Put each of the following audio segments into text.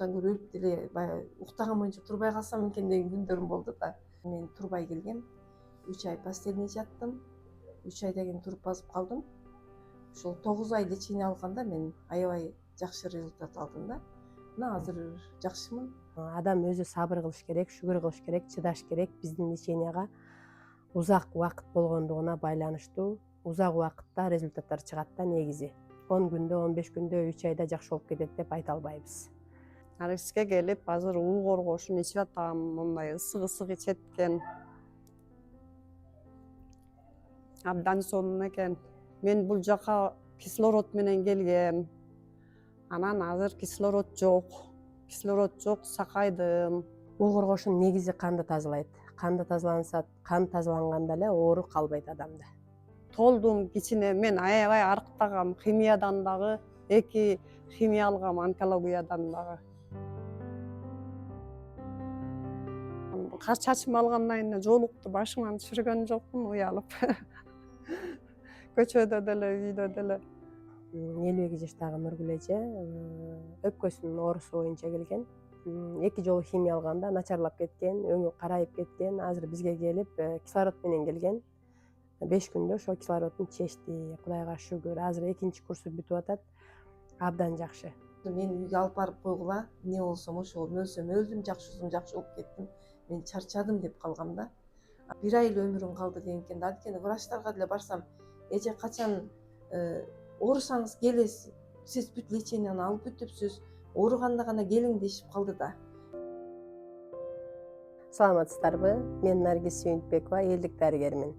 ошондон көрө өлүп деле баягы уктаган боюнча турбай калсам экен деген күндөрүм болду да. Мен турбай келгем. 3 ай постельный жаттым. 3 айдан кийин туруп басып калдым. Ошол 9 ай лечение алганда мен аябай жакшы результат алдым да. Мына азыр жакшымын. Адам өзү сабыр кылыш керек, шүгүр кылыш керек, чыдаш керек. Биздин леченияга узак убакыт болгондугуна байланыштуу. Узак убакытта результаттар чыгат да негизи. 10 күндө, 15 күндө, 3 айда жакшы болуп кетет деп айта албайбыз. Арекске келип азыр уу коргошун ичип атам, мындай ысык ичет экен. Абдан сонун экен. Мен бул жака кислород менен келгем. Анан азыр кислород жок. Кислород жок, сакайдым. Уу коргошун негизи канды тазалайт. Канды тазаланса, кан тазаланганда эле оору калбайт адамда. Толдум кичине, мен аябай арыктагам, химиядан дагы, 2 химия алгам, онкологиядан дагы. Чачым алгандан кийин жолукту башыман түшүргөн жокмун, уялып. Көчөдө деле, үйдө деле. 52 жаштагы Нургүл эже өпкөсүнүн оорусу боюнча келген. 2 жолу химия алганда начарлап кеткен, өңү карайып кеткен. Азыр бизге келип кислород менен келген. 5 күндө ошо кислородун чечти. Кудайга шүгүр. Азыр 2-чи курсу бүтүп атат. Абдан жакшы. Мен үйгө алып барып койгула, эмне болсом ошол өлсөм өлдүм, жакшы болуп кеттим. Мен чарчадым деп калгам да. 1 ай эле өмүрүң калды деген экен да. Анткени врачтарга деле барсам, эже качан оорусаңыз келесиз, сиз бүт леченияны алып бүтүпсүз, ооруганда гана келиң дешип калды да. Саламатсыздарбы? Мен Наргиз Сүйүнтбекова, элдик дарыгермин.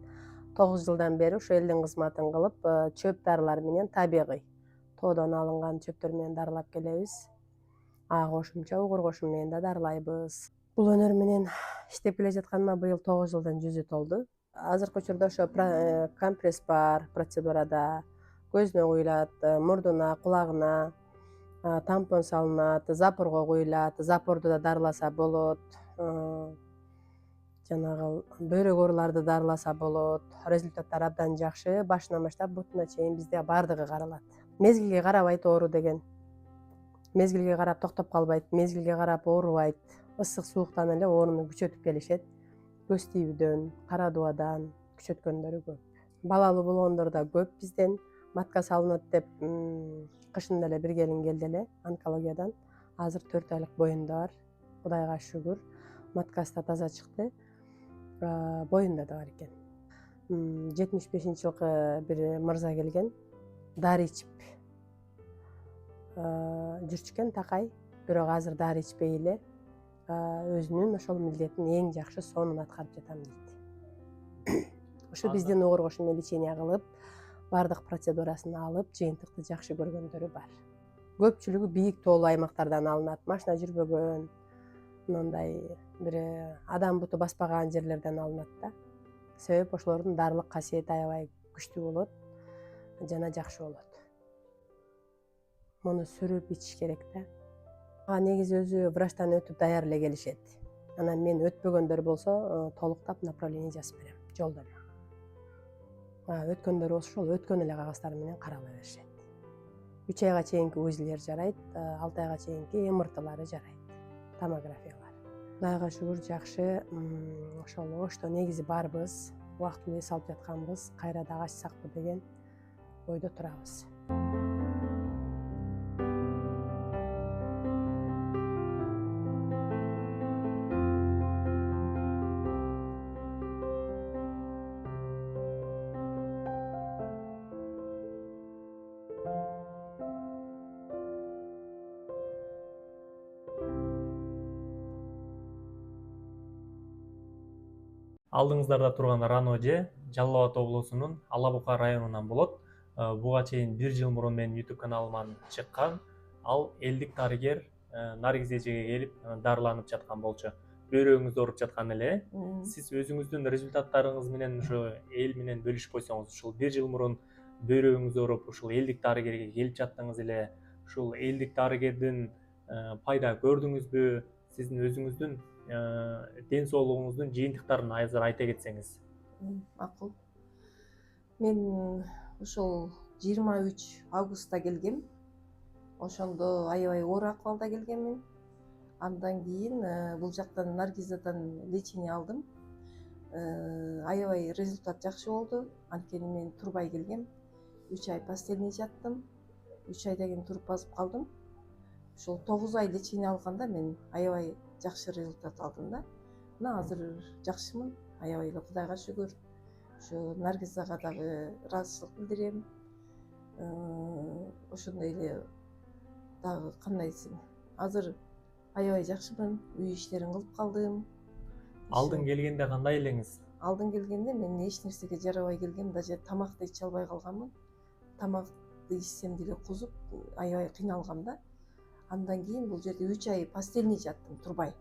9 жылдан бери ошо элдин кызматын кылып, чөп дарылар менен табигый тоодон алынган чөптөр менен дарылап келебиз. Кошумча уу коргошун менен да дарылайбыз. Бул өнөр менен иштеп келе жатканыма быйыл 9 жылдын 100 толду. Азыркы учурда ошо компресс бар процедурада, көзүнө куюлат, мурдуна, кулагына тампон салынат, запорго куюлат, запорду да дарыласа болот. Жанагы бөйрөк ооруларды дарыласа болот. Результаттар абдан жакшы. Башынан баштап бутуна чейин бизде бардыгы каралат. Мезгилге карабайт оору деген. Мезгилге карап токтоп калбайт, мезгилге карап оорубайт. Ысык сууктан эле ооруну күчөтүп келишет. Көз тийүүдөн, кара дубадан күчөткөндөрү көп. Балалуу болгондор да көп бизден. Матка салынат деп кышында эле бир келин келди эле онкологиядан. Азыр 4 айлык боюнда бар. Кудайга шүгүр. Маткасы да таза чыкты. Боюнда да бар экен. 75-жылкы бир мырза келген. Дары ичип жүрчүкен такай, бирок азыр дары ичпей эле өзүнүн ошол милдетин эң жакшы сонун аткарып жатам дейт. Ушу биздин уу коргошу менен лечение кылып, бардык процедурасын алып, жыйынтыкты жакшы көргөндөрү бар. Көпчүлүгү бийик тоолуу аймактардан алынат, машина жүрбөгөн, мындай бир адам буту баспаган жерлерден алынат да. Себеп ошолордун дарылык касиети аябай күчтүү болот жана жакшы болот. Муну сүрүп ичиш керек да. Негизи өзү врачтан өтүп даяр эле келишет. Анан мен өтпөгөндөр болсо толуктап направление жазып берем, жолдомо. Өткөндөр болсо ошол өткөн эле кагаздары менен карала беришет. 3 айга чейинки УЗИлер жарайт, 6 айга чейинки МРТлары жарайт, томографиялар. Кудайга шүгүр жакшы. Ошол ошто негизи барбыз, убактылуу эс алып жатканбыз, кайра дагы ачсакпы деген ойдо турабыз. Алдыңыздарда турган Рано эже Жалал Абад облусунун Ала Бука районунан болот. Буга чейин 1 жыл мурун менин YouTube каналыман чыккан. Ал элдик дарыгер Наргиз эжеге келип дарыланып жаткан болчу. Бөйрөгүңүз ооруп жаткан эле. Сиз өзүңүздүн результаттарыңыз менен ошо эл менен бөлүшүп койсоңуз, ушул 1 жыл мурун бөйрөгүңүз ооруп, ушул элдик дарыгерге келип жаттыңыз эле. Ушул элдик дарыгердин пайда көрдүңүзбү? Сиздин өзүңүздүн ден соолугуңуздун жыйынтыктарын азыр айта кетсеңиз. Макул. Мен ошол 23 августта келгем. Ошондо аябай оор акыбалда келгенмин. Андан кийин бул жактан Наргизадан лечение алдым. Аябай результат жакшы болду. Анткени мен турбай келгем. 3 ай постельный жаттым. 3 айдан кийин туруп басып калдым. Ошол 9 ай лечение алганда мен аябай жакшы результат алдым да. Мына азыр жакшымын. Аябай эле Кудайга шүгүр. Ошо Наргизага дагы ыраазычылык билдирем. Ошондой эле дагы кандайсың? Азыр аябай жакшымын. Үй иштерин кылып калдым. Алдын келгенде кандай элеңиз? Алдын келгенде мен эч нерсеге жарабай келгем, даже тамакты иче албай калганмын. Тамакты ичсем деле кузуп, аябай кыйналгам да. Андан кийин бул жерде 3 ай постельный жаттым турбай.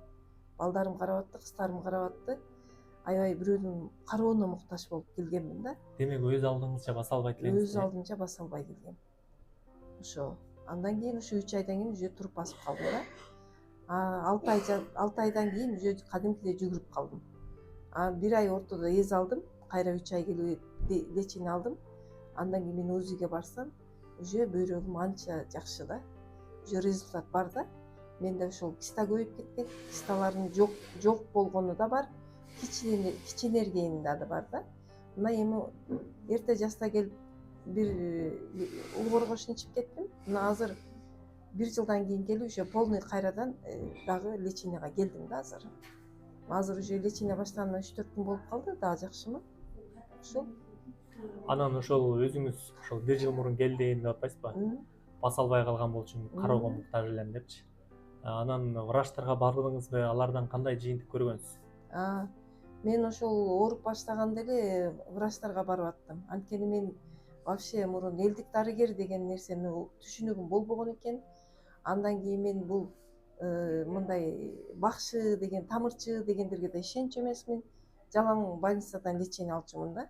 Балдарым карап атты, кыздарым карап атты. Аябай бирөөнүн кароону муктаж болуп келгенмин да. Демек өз алдыңызча баса албайт элеңиз. Өз алдымча баса албай келгем. Ошо. Андан кийин ушу 3 айдан кийин уже туруп басып калдым да. 6 айдан кийин уже кадимкидей жүгүрүп калдым. 1 ай ортодо эз алдым, кайра 3 ай келип лечение алдым. Андан кийин мен УЗИге барсам, уже бөйрөгүм анча жакшы да. Уже результат бар да. Менде ошол киста көбөйүп кеткен, кисталардын жок болгону да бар, кичинергени да бар да. Мына эми эрте жаста келип бир улгоргош ичип кеттим. Мына азыр 1 жылдан кийин келип уже полный кайрадан дагы леченияга келдим да азыр. Азыр уже лечение баштаганына 3-4 күн болуп калды, дагы жакшымын. Ошол. Анан ошол өзүңүз ошол 1 жыл мурун келдим деп атпайсызбы? Баса албай калган болчумун, кароого муктаж элем депчи. Анан врачтарга бардыңызбы? Алардан кандай жыйынтык көргөнсүз? Мен ошол ооруп баштаганда эле врачтарга барып аттым. Анткени мен вообще мурун элдик дарыгер деген нерсени түшүнүгүм болбогон экен. Андан кийин мен бул мындай бакшы деген, тамырчы дегендерге да ишенчү эмесмин. Жалаң больницадан лечение алчумун да.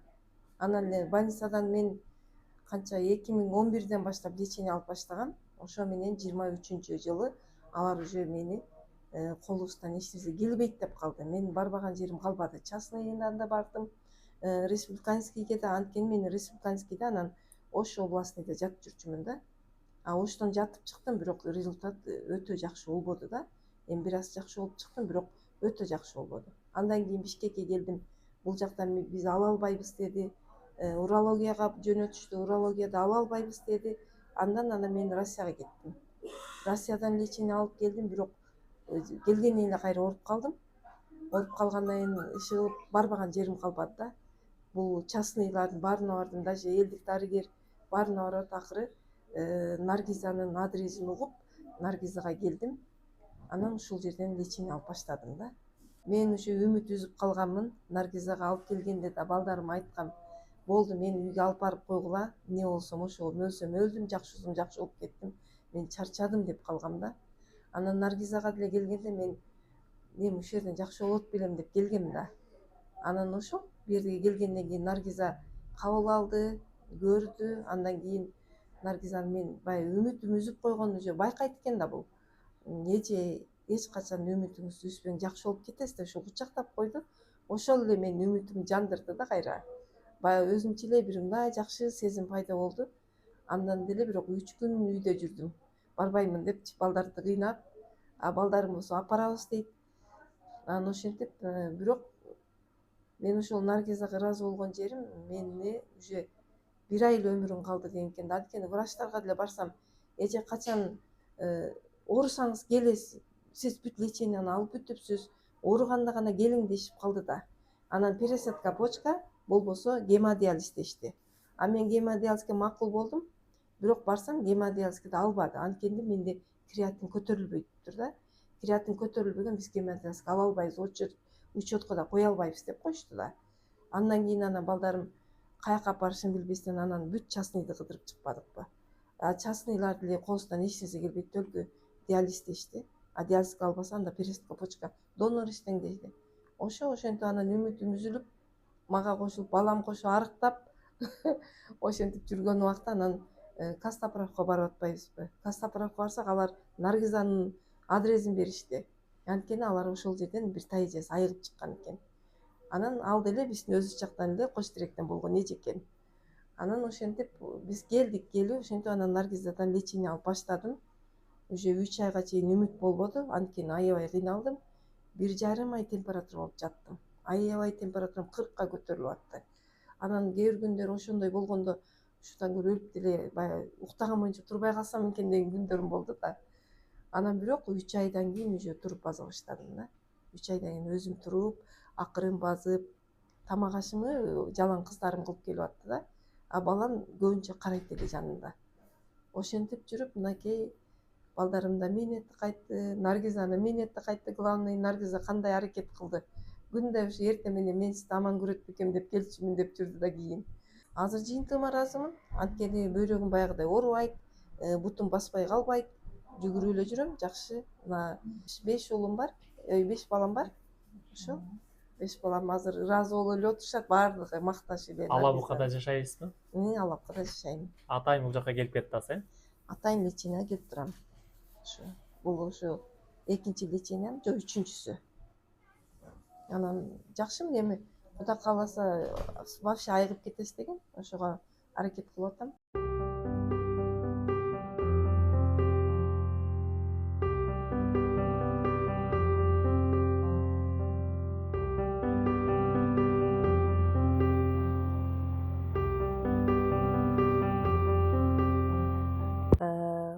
Анан эле больницадан мен канча 2011ден баштап лечение алып баштагам. Ошо менен 23 жылы алар уже мени колубуздан эч нерсе келбейт деп калды. Мен барбаган жерим калбады. Частныйдан да бардым, республиканскийге да. Анткени мен республиканскийде анан Ош областныйда жатып жүрчүмүн да. Оштон жатып чыктым, бирок результат өтө жакшы болбоду да. Эми бир аз жакшы болуп чыктым, бирок өтө жакшы болбоду. Андан кийин Бишкекке келдим. Бул жактан биз ала албайбыз деди. Урологияга жөнөтүштү. Урологияда ала албайбыз деди. Анан мен Россияга кеттим. Россиядан лечение алып келдим, бирок келгеннен эле кайра ооруп калдым. Ооруп калгандан кийин иши барбаган жерим калбады да. Бул частныйлардын баарына бардым, даже элдик дарыгер баарына барып акыры Наргизанын адресин угуп, Наргизага келдим. Анан ушул жерден лечение алып баштадым да. Мен уже үмүт үзүп калганмын. Наргизага алып келгенде да балдарым айткан, болду, мени үйгө алып барып койгула, эмне болсом ошол, өлсөм өлдүм, жакшы болуп кеттим, мен чарчадым деп калгам да. Анан Наргизага деле келгенде мен эми ушул жерден жакшы болот белем деп келгем да. Анан ошол бу жерге келгенден кийин Наргиза кабыл алды, көрдү. Андан кийин Наргизаны мен баягы үмүтүм үзүп койгонун уже байкайт экен да бул. Эже эч качан үмүтүңүздү үзбөң, жакшы болуп кетесиз деп ошо кучактап койду. Ошол эле менин үмүтүмдү жандырды да кайра. Баягы өзүмчө эле бир мындай жакшы сезим пайда болду. Андан деле бирок 3 күн үйдө жүрдүм. Барбаймын депчи, балдарды кыйнап, балдарым болсо апарабыз дейт. Анан ошентип, бирок мен ошол Наргизага ыраазы болгон жерим, мени уже 1 ай эле өмүрүң калды деген экен да. Анткени врачтарга деле барсам, эже качан оорусаңыз келесиз, сиз бүт леченияны алып бүтүпсүз, ооруганда гана келиң дешип калды да. Анан пересадка почка, болбосо гемодиализ дешти. Мен гемодиализге макул болдум, бирок барсам гемодиализге да албады. Анткени менде креатин көтөрүлбөйттүр да. Креатин көтөрүлбөгөн, биз гемодиализге ала албайбыз, учетко да кое албайбыз деп коюшту да. Андан кийин анан балдарым каяка апарышын билбестен анан бүт частныйды кыдырып чыкпадыкпы. Частныйлар деле колусунан эч нерсе келбейт, только диализ дешти. Диализге албаса анда пересадка почка, донор иштең дешти. Ошентип анан үмүтүм үзүлүп, мага кошулуп, балам кошо арыктап ошентип жүргөн убакта анан Костоправка барып атпайбызбы? Костоправка барсак, алар Наргизанын адресин беришти. Анткени алар ошол жерден бир тай эжеси айыгып чыккан экен. Анан ал деле биздин өзүбүз жактан эле Кош Теректен болгон эже экен. Анан ошентип биз келип ошентип анан Наргизадан лечение алып баштадым. уже 3 айга чейин үмүт болбоду, анткени аябай кыйналдым. 1,5 ай температура болуп жаттым. Аябай температурам 40ка көтөрүлүп атты. Анан кээ бир күндөр ошондой болгондо ушудан көрө өлүп деле баягы уктаган боюнча турбай калсам экен деген күндөрүм болду да. Анан бирок 3 айдан кийин уже туруп база баштадым да. 3 айдан кийин өзүм туруп, акырын базып, тамак ашымы жалаң кыздарым кылып келип атты да. А балам көбүнчө карайт эле жанында. Ошентип жүрүп, мынакей балдарым да мээнети кайтты, Наргизаны мээнети кайтты. Главный, Наргиза кандай аракет кылды. Күндө ушу эртең менен мен сизди аман көрөт бекем деп келчүмүн деп жүрдү да кийин. Азыр жыйынтыгыма ыраазымын. Анткени бөйрөгүм баягыдай оорубайт, бутум баспай калбайт. Жүгүрүп эле жүрөм, жакшы. Мына 5 уулум бар, 5 балам бар. Ошо 5 балам азыр ыраазы болуп эле отурушат, баардыгы макташып эле. Ала Букада жашайсызбы? Ала Букада жашайм. Атайын бул жака келип кетип атасыз, Атайын леченияга келип турам. Бул ушу экинчи лечениям, жок үчүнчүсү. Анан жакшымын эми. Кудай кааласа вообще айыгып кетесиз деген, ошого аракет кылып атам.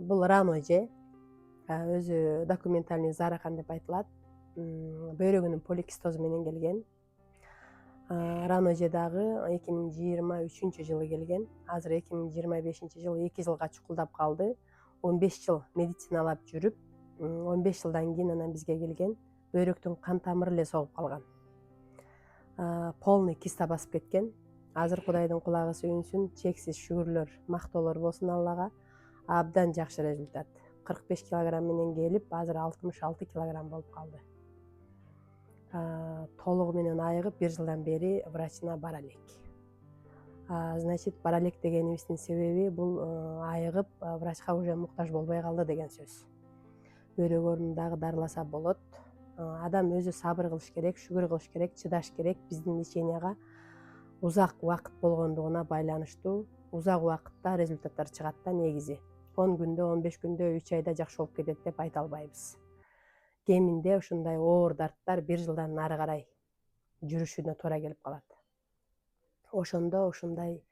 Бул рано же, өзү документальный заракан деп айтылат. Бөйрөгүнүн поликистозу менен келген. Рано же дагы 2023 жылы келген. Азыр 2025 жылы 2 жылга чукулдап калды. 15 жыл медициналап жүрүп, 15 жылдан кийин анан бизге келген. Бөйрөктүн кан тамыры эле согуп калган. Полный киста басып кеткен. Азыр Кудайдын кулагы сүйүнсүн, чексиз шүгүрлөр, мактоолор болсун Аллага. Абдан жакшы результат. 45 килограмм менен келип, азыр 66 килограмм болуп калды. Толугу менен айыгып 1 жылдан бери врачына бара элек. Значит, бара элек дегенибиздин себеби бул айыгып врачка уже муктаж болбой калды деген сөз. Бөйрөк орнундагы дарыласа болот. Адам өзү сабыр кылыш керек, шүгүр кылыш керек, чыдаш керек. Биздин леченияга узак убакыт болгондугуна байланыштуу. Узак убакытта результаттар чыгат да негизи. 10 күндө, 15 күндө, 3 айда жакшы болуп кетет деп айта албайбыз. Кеминде ушундай оор дарттар 1 жылдан нары карай жүрүшүнө туура келип калат. Ошондо ушундай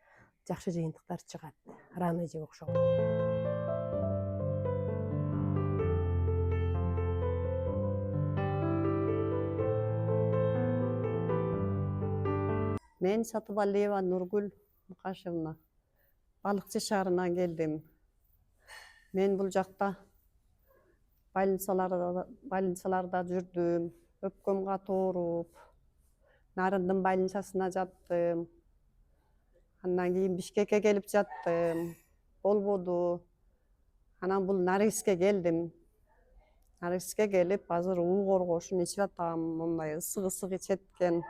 жакшы жыйынтыктар чыгат. Рано же окшогон. Мен Сатыбалиева Нургүл Мукашевна. Балыкчы шаарынан келдим. Мен бул жакта больницаларда жүрдүм. Өпкөм катууруп, Нарындын больницасына жаттым. Андан кийин Бишкекке келип жаттым. Болбоду. Анан бул Наргизге келдим. Наргизге келип, азыр уу коргошун ичип атам. Мындай ысык ичет экен.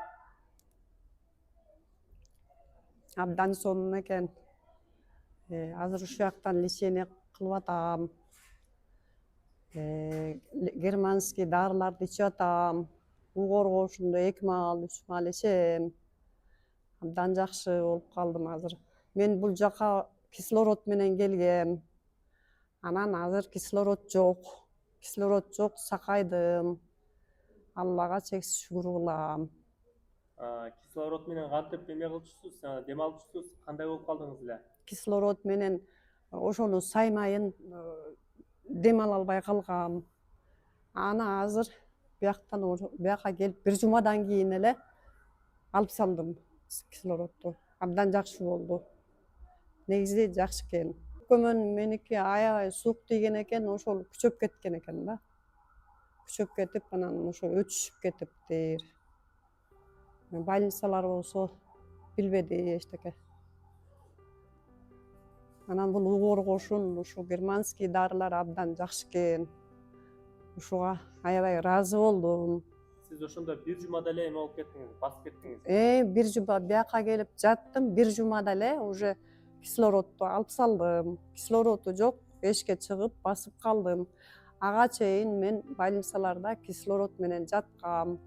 Абдан сонун экен. Азыр ушул жактан лечение кылып атам. Германский дарыларды ичип атам. Уу коргошунду 2 маал, 3 маал ичем. Абдан жакшы болуп калдым азыр. Мен бул жака кислород менен келгем. Анан азыр кислород жок. Кислород жок, сакайдым. Аллага чексиз шүгүр кылам. Кислород менен кантип эме кылчусуз, дем алчусуз, кандай болуп калдыңыз эле? Кислород менен ошону саймайын дем ала албай калгам. Аны азыр бияка келип 1 жумадан кийин эле алып салдым кислородду. Абдан жакшы болду. Негизи жакшы экен. Көмөн меники аябай суук тийген экен, ошол күчөп кеткен экен да. Күчөп кетип, анан ошо өчүшүп кетиптир. Больницалар болсо билбеди эчтеке. Анан бул уу коргошун, ушу германский дарылар абдан жакшы экен. Ушуга аябай ыраазы болдум. Сиз ошондо 1 жумада эле эме болуп кеттиңиз, басып кеттиңиз. 1 жума бияка келип жаттым, 1 жумада эле уже кислородду алып салдым. Кислороду жок, эшикке чыгып басып калдым. Ага чейин мен больницаларда кислород менен жаткам.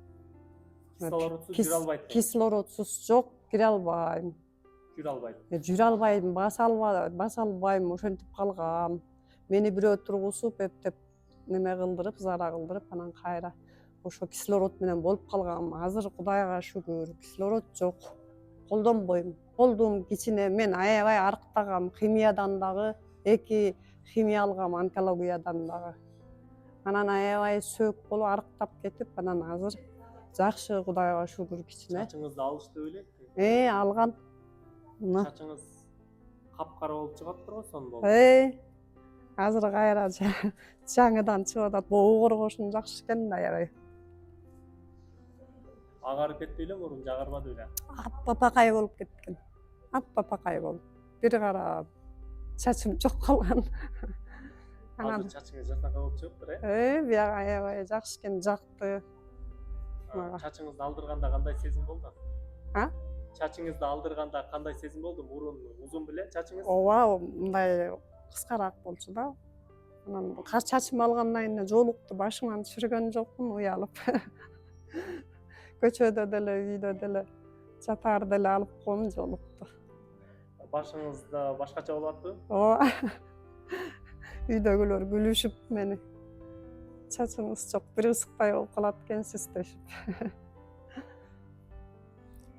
Кислородсуз жүрө албайт. Кислородсуз жок, кире албайм. Жүрө албайт. Жүрө албайм, баса албайм, ошентип калгам. мени бирөө тургузуп эптеп неме кылдырып, зара кылдырып, анан кайра ошо кислород менен болуп калгам. Азыр Кудайга шүгүр, кислород жок. Колдонбойм. Колдум кичине, мен аябай арыктагам, химиядан дагы, 2 химия алгам, онкологиядан дагы. Анан аябай сөөк болуп арыктап кетип, анан азыр жакшы, Кудайга шүгүр кичине. Чачыңызды алышты белек. Алган. Чачыңыз капкара болуп чыгат турган болду. Азыр кайра жаңыдан чыгып атат. Богу коргошун жакшы экен да аябай. Агарып кетти эле, мурун жагарбады беле. Аппапакай болуп кеткен. Аппапакай болуп. Бир кара чачым жок калган. Азыр чачыңыз жасака болуп чыгыптыр, Бияга аябай жакшы экен, жакты. Чачыңызды алдырганда кандай сезим болду? А? Чачыңызды алдырганда кандай сезим болду? Мурун узун беле чачыңыз? Ооба, мындай кыскараак болчу да. Анан чачым алгандан кийин жолукту башыман түшүргөн жокмун, уялып. Көчөдө деле, үйдө деле, жатаарда эле алып коем жолукту. Башыңызда башкача болуп атпы? Ооба. Үйдөгүлөр күлүшүп мени. Чачыңыз жок, бир ысыктай болуп калат экенсиз дешип.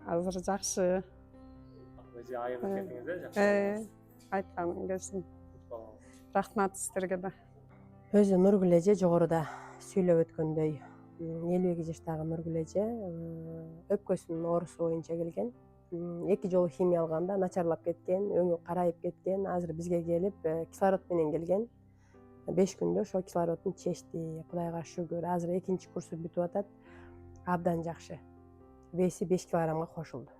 Азыр жакшы. Өзү айыгып кетиңиз, жакшы. Айтканың келсин. Рахмат сиздерге да. Өзү Нургүл эже жогоруда сүйлөп өткөндөй 52 жаштагы Нургүл эже өпкөсүнүн оорусу боюнча келген. 2 жолу химия алганда начарлап кеткен, өңү карайып кеткен. Азыр бизге келип кислород менен келген. 5 күндө ошо кислородун чечти. Кудайга шүгүр. Азыр 2-чи курсу бүтүп атат. Абдан жакшы. Веси 5 килограммга кошулду.